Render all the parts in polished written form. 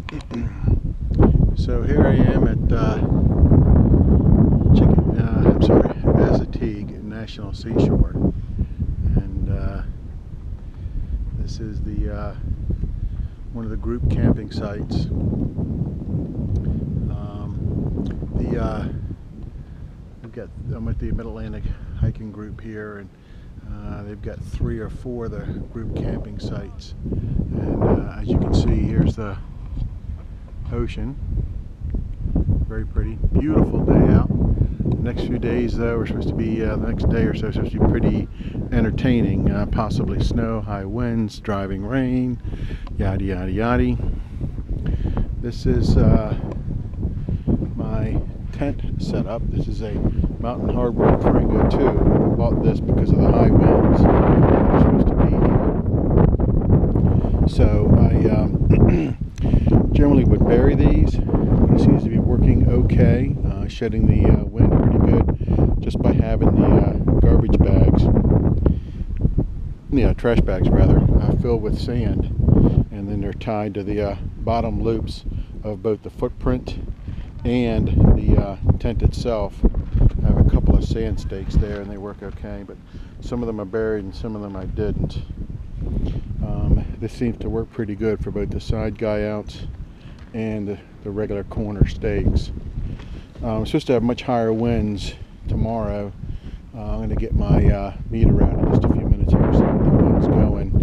So here I am at Assateague National Seashore, and this is the one of the group camping sites. I'm with the Mid-Atlantic hiking group here, and they've got 3 or 4 of the group camping sites. And as you can see, here's the ocean. Very pretty, beautiful day out. The next few days, though, are supposed to be the next day or so supposed to be pretty entertaining. Possibly snow, high winds, driving rain, yada yada yada. This is my tent setup. This is a Mountain Hardware Trango 2. I bought this because of the high winds that are supposed to be here. So I generally would bury these. It seems to be working okay, shedding the wind pretty good just by having the garbage bags, trash bags rather, filled with sand, and then they're tied to the bottom loops of both the footprint and the tent itself. I have a couple of sand stakes there and they work okay, but some of them I buried and some of them I didn't. This seems to work pretty good for both the side guy outs and the regular corner stakes. I'm supposed to have much higher winds tomorrow. I'm going to get my meter out in just a few minutes here, so the wind's going,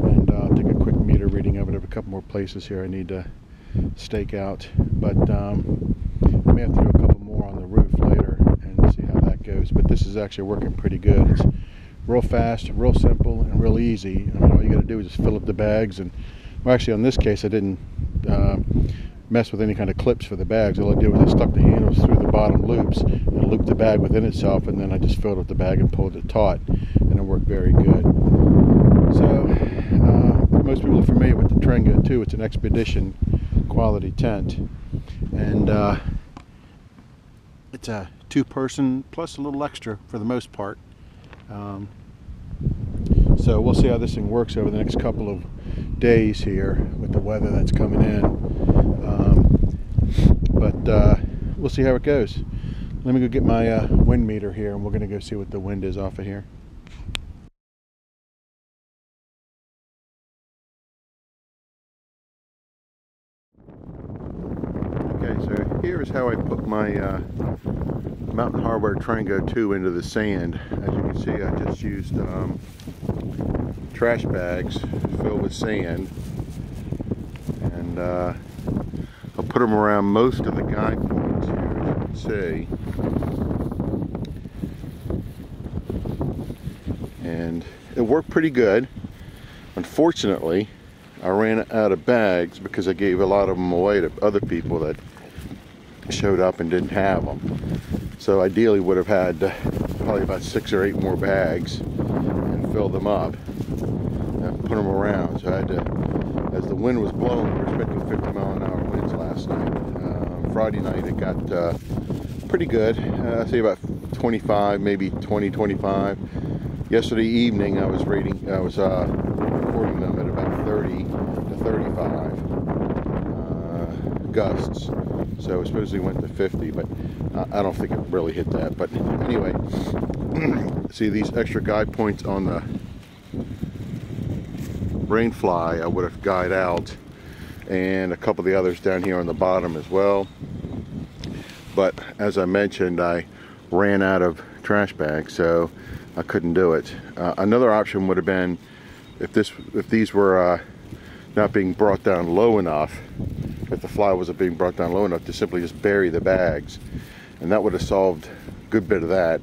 and take a quick meter reading of it. I have a couple more places here I need to stake out, but I may have to do a couple more on the roof later and see how that goes. But this is actually working pretty good. It's real fast, real simple, and real easy. I mean, all you got to do is just fill up the bags, and well, actually on this case I didn't mess with any kind of clips for the bags. All I did was I stuck the handles through the bottom loops and looped the bag within itself, and then I just filled up the bag and pulled it taut, and it worked very good. So most people are familiar with the Trango 2. It's an expedition quality tent, and it's a 2-person plus a little extra for the most part. So we'll see how this thing works over the next couple of days here with the weather that's coming in, but we'll see how it goes. Let me go get my wind meter here, and we're going to go see what the wind is off of here. Okay, so here is how I put my Mountain Hardware Trango 2 into the sand. As you can see, I just used trash bags filled with sand, and I'll put them around most of the guide points here, as you can see. And it worked pretty good. Unfortunately, I ran out of bags because I gave a lot of them away to other people that showed up and didn't have them. So ideally would have had probably about 6 or 8 more bags and fill them up and put them around. So I had to, as the wind was blowing, we were expecting 50-mile-an-hour winds last night. Friday night it got pretty good, I'd say about 25, maybe 20, 25. Yesterday evening I was recording them at about 30 to 35 gusts. So it supposedly went to 50, but I don't think it really hit that. But anyway, see these extra guide points on the Rainfly I would have guyed out, and a couple of the others down here on the bottom as well. But as I mentioned, I ran out of trash bags, so I couldn't do it. Another option would have been if these were not being brought down low enough, if the fly wasn't being brought down low enough, to simply just bury the bags, and that would have solved a good bit of that,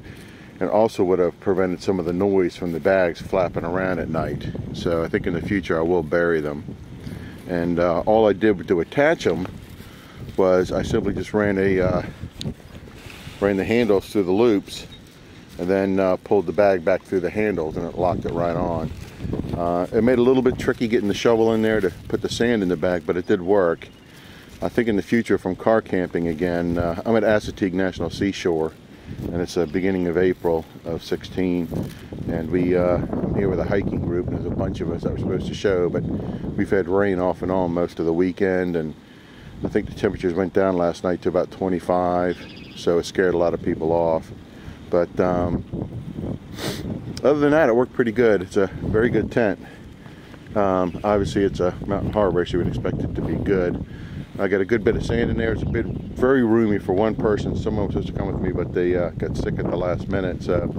and also would have prevented some of the noise from the bags flapping around at night. So I think in the future I will bury them. And all I did to attach them was I simply just ran the handles through the loops, and then pulled the bag back through the handles, and it locked it right on. It made it a little bit tricky getting the shovel in there to put the sand in the bag, but it did work. I think in the future, if I'm car camping again, I'm at Assateague National Seashore, and it's the beginning of April of 16, and I'm here with a hiking group, and there's a bunch of us that were supposed to show, but we've had rain off and on most of the weekend, and I think the temperatures went down last night to about 25, so it scared a lot of people off. But other than that, it worked pretty good. It's a very good tent. Obviously it's a Mountain Hardware, so you would expect it to be good. I got a good bit of sand in there. It's very roomy for one person. Someone was supposed to come with me, but they got sick at the last minute. So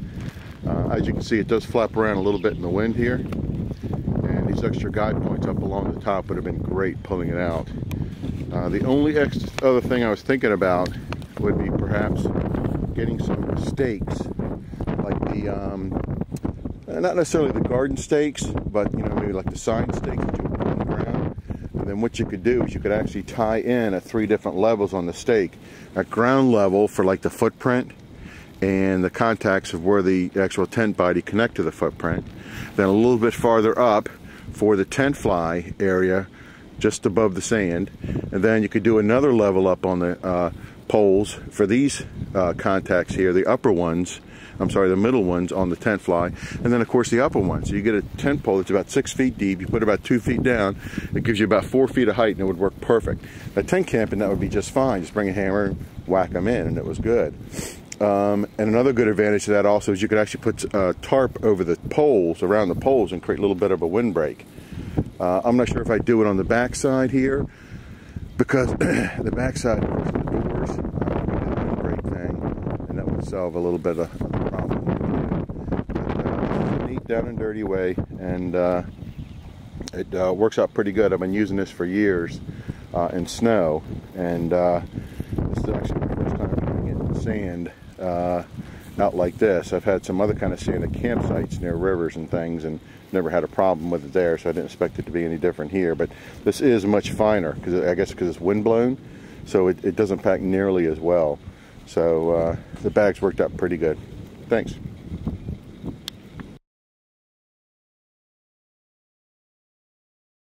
as you can see, it does flap around a little bit in the wind here. And these extra guide points up along the top would have been great pulling it out. The only other thing I was thinking about would be perhaps getting some stakes, like the not necessarily the garden stakes, but you know, maybe like the sign stakes that you would put on the ground. And then what you could do is you could actually tie in at 3 different levels on the stake. At ground level for like the footprint and the contacts of where the actual tent body connect to the footprint. Then a little bit farther up for the tent fly area, just above the sand. And then you could do another level up on the poles for these contacts here, the upper ones, the middle ones on the tent fly, and then of course the upper ones. So you get a tent pole that's about 6 feet deep, you put about 2 feet down, it gives you about 4 feet of height, and it would work perfect. At tent camping, that would be just fine. Just bring a hammer and whack them in, and it was good. And another good advantage to that also is you could actually put a tarp over the poles, around the poles, and create a little bit of a windbreak. I'm not sure if I do it on the back side here, because the back side of the doors, the windbreak thing, and that would solve a little bit of the problem. But this is a neat down and dirty way, and it works out pretty good. I've been using this for years in snow, and this is actually my first time putting it in sand out like this. I've had some other kind of sand at campsites near rivers and things, and never had a problem with it there, so I didn't expect it to be any different here. But this is much finer, because I guess because it's wind blown, so it doesn't pack nearly as well. So the bags worked out pretty good. Thanks.